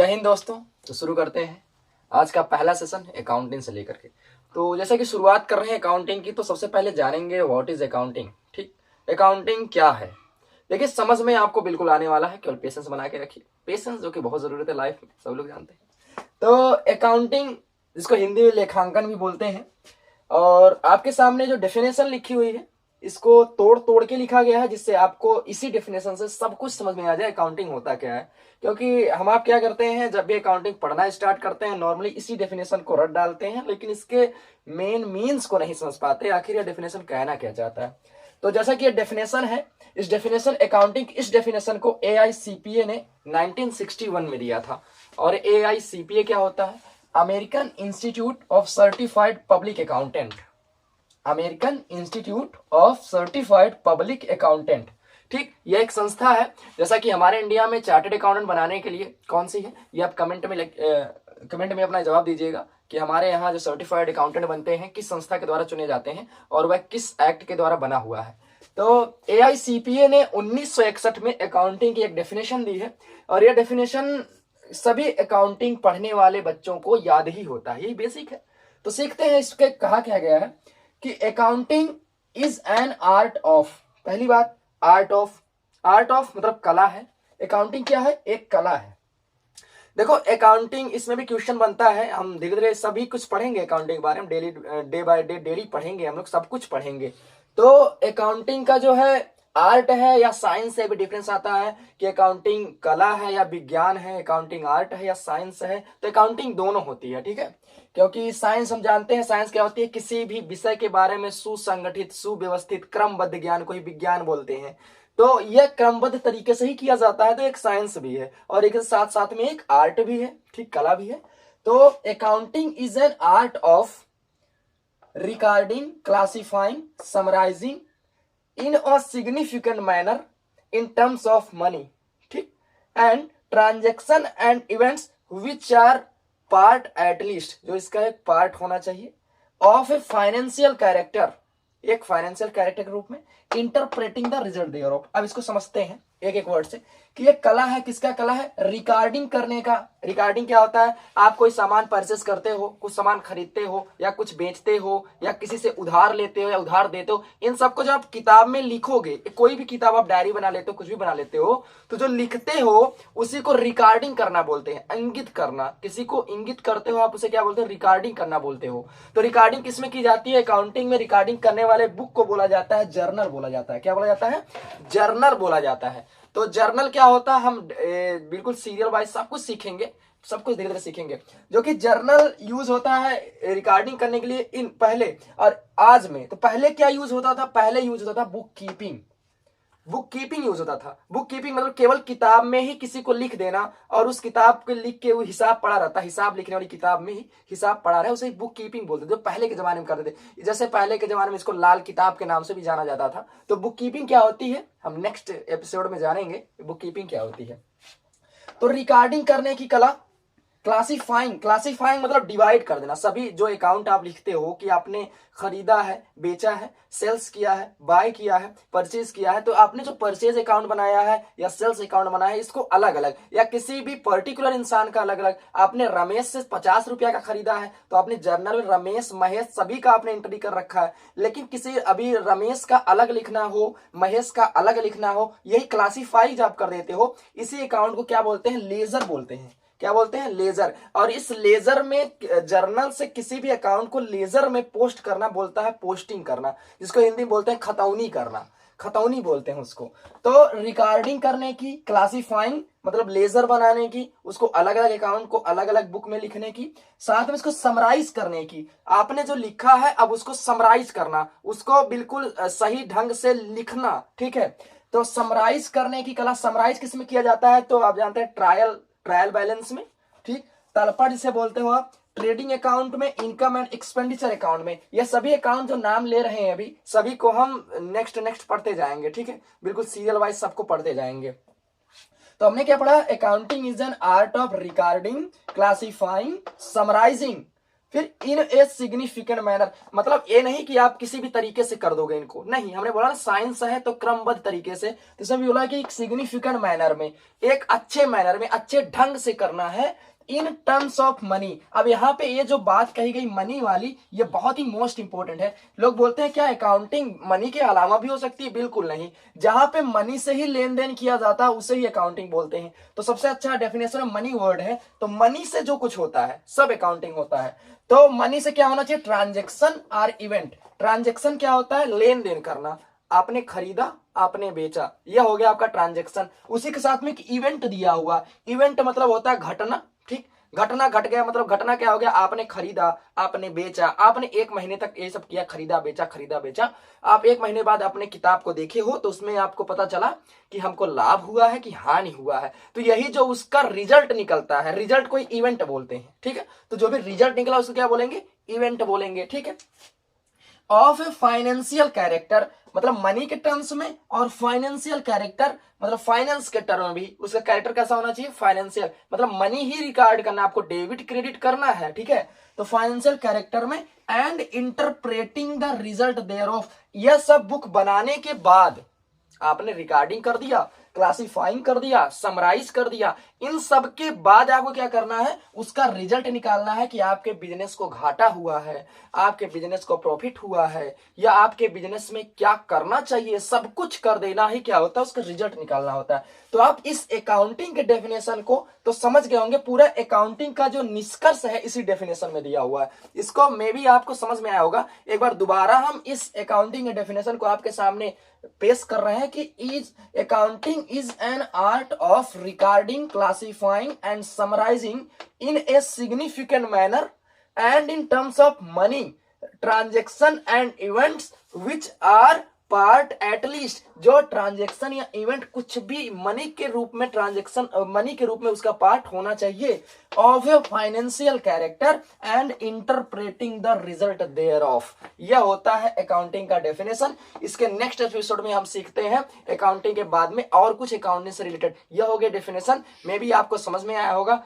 जय हिंद दोस्तों। तो शुरू करते हैं आज का पहला सेशन अकाउंटिंग से लेकर के। तो जैसा कि शुरुआत कर रहे हैं अकाउंटिंग की, तो सबसे पहले जानेंगे व्हाट इज अकाउंटिंग। ठीक, अकाउंटिंग क्या है? देखिए, समझ में आपको बिल्कुल आने वाला है, केवल पेशेंस बना के रखिए। पेशेंस जो कि बहुत जरूरत है लाइफ में, सब लोग जानते हैं। तो अकाउंटिंग, जिसको हिंदी में लेखांकन भी बोलते हैं, और आपके सामने जो डेफिनेशन लिखी हुई है, इसको तोड़ तोड़ के लिखा गया है, जिससे आपको इसी डेफिनेशन से सब कुछ समझ में आ जाए अकाउंटिंग होता क्या है। क्योंकि हम आप क्या करते हैं, जब भी अकाउंटिंग पढ़ना स्टार्ट करते हैं, नॉर्मली इसी डेफिनेशन को रट डालते हैं, लेकिन इसके मेन मीन्स को नहीं समझ पाते, आखिर यह डेफिनेशन कहना क्या चाहता है। तो जैसा कि ये डेफिनेशन है, इस डेफिनेशन अकाउंटिंग, इस डेफिनेशन को AICPA ने 1961 में दिया था। और AICPA क्या होता है? American institute of certified public accountant. American institute of certified public accountant. ठीक, यह एक संस्था है। जैसा कि हमारे इंडिया में चार्टर्ड अकाउंटेंट बनाने के लिए कौन सी है, ये आप कमेंट में अपना जवाब दीजिएगा कि हमारे यहाँ जो सर्टिफाइड अकाउंटेंट बनते हैं किस संस्था के द्वारा चुने जाते हैं और वह किस एक्ट के द्वारा बना हुआ है। तो AICPA ने 1961 में अकाउंटिंग की एक डेफिनेशन दी है, और यह डेफिनेशन सभी अकाउंटिंग पढ़ने वाले बच्चों को याद ही होता है, यही बेसिक है। तो सीखते हैं इसके कहा क्या गया है कि accounting is an art of. पहली बात, आर्ट ऑफ। आर्ट ऑफ मतलब कला है। अकाउंटिंग क्या है? एक कला है। देखो, अकाउंटिंग, इसमें भी क्वेश्चन बनता है। हम धीरे धीरे सभी कुछ पढ़ेंगे अकाउंटिंग के बारे में, daily day by day daily पढ़ेंगे हम लोग, सब कुछ पढ़ेंगे। तो अकाउंटिंग का जो है आर्ट है या साइंस है, भी डिफरेंस आता है कि अकाउंटिंग कला है या विज्ञान है, अकाउंटिंग आर्ट है या साइंस है। तो अकाउंटिंग दोनों होती है, ठीक है। क्योंकि साइंस, हम जानते हैं साइंस क्या होती है, किसी भी विषय के बारे में सुसंगठित, सुव्यवस्थित, क्रमबद्ध ज्ञान को ही विज्ञान बोलते हैं। तो यह क्रमबद्ध तरीके से ही किया जाता है, तो एक साइंस भी है, और एक साथ साथ में एक आर्ट भी है, ठीक, कला भी है। तो accounting is an art of recording, classifying, summarising in a significant manner in terms of money, ठीक, and transaction and events which are part, at least जो इसका एक पार्ट होना चाहिए, of a financial character, एक फाइनेंशियल कैरेक्टर के रूप में, interpreting the result thereof. अब इसको समझते हैं एक एक वर्ड से कि ये कला है, किसका कला है? रिकॉर्डिंग करने का। रिकॉर्डिंग क्या होता है? आप कोई सामान परचेस करते हो, कुछ सामान खरीदते हो या कुछ बेचते हो या किसी से उधार लेते हो या उधार देते हो, इन सबको जब आप किताब में लिखोगे, कोई भी किताब, आप डायरी बना लेते हो, कुछ भी बना लेते हो, तो जो लिखते हो उसी को रिकॉर्डिंग करना बोलते हैं। इंगित करना, किसी को इंगित करते हो आप, उसे क्या बोलते हो? रिकॉर्डिंग करना बोलते हो। तो रिकॉर्डिंग किसमें की जाती है? अकाउंटिंग में। रिकॉर्डिंग करने वाले बुक को बोला जाता है जर्नल, बोला जाता है। क्या बोला जाता है? जर्नल बोला जाता है। तो जर्नल क्या होता है, हम बिल्कुल सीरियल वाइज सब कुछ सीखेंगे, सब कुछ धीरे धीरे सीखेंगे। जो कि जर्नल यूज होता है रिकॉर्डिंग करने के लिए इन पहले और आज में। तो पहले क्या यूज होता था? पहले यूज होता था book keeping. Book keeping use होता था। बुक कीपिंग मतलब केवल किताब में ही किसी को लिख देना, और उस किताब को लिख के वो हिसाब पड़ा रहता, हिसाब लिखने वाली किताब में ही हिसाब पड़ा रहा है, उसे बुक कीपिंग बोलते थे, जो पहले के जमाने में करते थे। जैसे पहले के जमाने में इसको लाल किताब के नाम से भी जाना जाता था। तो बुक कीपिंग क्या होती है, हम नेक्स्ट एपिसोड में जानेंगे बुक कीपिंग क्या होती है। तो रिकॉर्डिंग करने की कला। क्लासिफाइंग, क्लासिफाइंग मतलब डिवाइड कर देना। सभी जो अकाउंट आप लिखते हो कि आपने खरीदा है, बेचा है, सेल्स किया है, बाय किया है, परचेज किया है, तो आपने जो परचेज अकाउंट बनाया है या सेल्स अकाउंट बनाया है, इसको अलग अलग, या किसी भी पर्टिकुलर इंसान का अलग अलग, आपने रमेश से 50 रुपया का खरीदा है तो आपने जर्नल में रमेश, महेश सभी का आपने एंट्री कर रखा है। लेकिन किसी अभी रमेश का अलग लिखना हो, महेश का अलग लिखना हो, यही क्लासिफाई आप कर देते हो। इसी अकाउंट को क्या बोलते हैं? लेजर बोलते हैं। क्या बोलते हैं? लेजर। और इस लेजर में, जर्नल से किसी भी अकाउंट को लेजर में पोस्ट करना बोलता है पोस्टिंग करना, जिसको हिंदी में बोलते हैं खतौनी करना, खतौनी बोलते हैं उसको। तो रिकॉर्डिंग करने की, क्लासिफाइंग मतलब लेजर बनाने की, उसको अलग अलग अकाउंट को अलग अलग बुक में लिखने की, साथ में इसको समराइज करने की। आपने जो लिखा है अब उसको समराइज करना, उसको बिल्कुल सही ढंग से लिखना, ठीक है। तो समराइज करने की कला। समराइज किस में किया जाता है? तो आप जानते हैं ट्रायल बैलेंस में, ठीक। तलपट जिसे बोलते हो आप, ट्रेडिंग अकाउंट में, इनकम एंड एक्सपेंडिचर अकाउंट में। ये सभी अकाउंट जो नाम ले रहे हैं अभी, सभी को हम नेक्स्ट पढ़ते जाएंगे, ठीक है, बिल्कुल सीरियल वाइज सबको पढ़ते जाएंगे। तो हमने क्या पढ़ा? Accounting is an art of recording, classifying, summarising, फिर इन ए सिग्निफिकेंट मैनर, मतलब ये नहीं कि आप किसी भी तरीके से कर दोगे इनको, नहीं, हमने बोला ना साइंस है तो क्रमबद्ध तरीके से, तो इसमें भी बोला कि एक सिग्निफिकेंट मैनर में, एक अच्छे मैनर में, अच्छे ढंग से करना है इन टर्म्स ऑफ मनी। अब यहाँ पे ये जो बात कही गई मनी वाली, ये बहुत ही मोस्ट इंपोर्टेंट है। लोग बोलते हैं क्या अकाउंटिंग मनी के अलावा भी हो सकती है? बिल्कुल नहीं, जहां पे मनी से ही लेन देन किया जाता है उसे ही अकाउंटिंग बोलते हैं। तो सबसे अच्छा डेफिनेशन मनी वर्ड है, तो मनी से जो कुछ होता है सब अकाउंटिंग होता है। तो मनी से क्या होना चाहिए? Transaction are event. ट्रांजेक्शन क्या होता है? लेन देन करना, आपने खरीदा, आपने बेचा, यह हो गया आपका ट्रांजेक्शन। उसी के साथ में एक इवेंट दिया हुआ, इवेंट मतलब होता है घटना, ठीक, घटना घट गया मतलब घटना क्या हो गया? आपने खरीदा, आपने बेचा, आपने 1 महीने तक ये सब किया, खरीदा बेचा खरीदा बेचा। आप 1 महीने बाद अपने किताब को देखे हो तो उसमें आपको पता चला कि हमको लाभ हुआ है कि हानि हुआ है, तो यही जो उसका रिजल्ट निकलता है, रिजल्ट को इवेंट बोलते हैं, ठीक है। तो जो भी रिजल्ट निकला उसको क्या बोलेंगे? इवेंट बोलेंगे, ठीक है। ऑफ ए फाइनेंशियल कैरेक्टर, मतलब मनी के टर्म्स में, और फाइनेंशियल कैरेक्टर मतलब फाइनेंस के टर्म में भी उसका कैरेक्टर कैसा होना चाहिए? फाइनेंशियल, मतलब मनी ही रिकॉर्ड करना, आपको डेबिट क्रेडिट करना है, ठीक है। तो फाइनेंशियल कैरेक्टर में and interpreting the result thereof, यह सब बुक बनाने के बाद आपने रिकॉर्डिंग कर दिया, क्लासिफाइंग कर दिया, समराइज कर दिया, इन सब के बाद आपको क्या करना है? उसका रिजल्ट निकालना है कि आपके बिजनेस को घाटा हुआ है, आपके बिजनेस को प्रॉफिट हुआ है, या आपके बिजनेस में क्या करना चाहिए, सब कुछ कर देना ही क्या होता है? उसका रिजल्ट निकालना होता है। तो आप इस अकाउंटिंग के डेफिनेशन को तो समझ गए होंगे, पूरा अकाउंटिंग का जो निष्कर्ष है इसी डेफिनेशन में दिया हुआ है। इसको मे भी आपको समझ में आया होगा। एक बार दोबारा हम इस अकाउंटिंग के डेफिनेशन को आपके सामने पेश कर रहे हैं कि is accounting is an art of recording, classifying and summarising in a significant manner and in terms of money, transaction and events which are part at least, जो ट्रांजेक्शन या इवेंट कुछ भी मनी के रूप में, ट्रांजेक्शन मनी के रूप में उसका पार्ट होना चाहिए, of a financial character and interpreting the result thereof, यह होता है अकाउंटिंग का डेफिनेशन। इसके नेक्स्ट एपिसोड में हम सीखते हैं अकाउंटिंग के बाद में और कुछ अकाउंटिंग से रिलेटेड। यह हो गया डेफिनेशन, मे भी आपको समझ में आया होगा।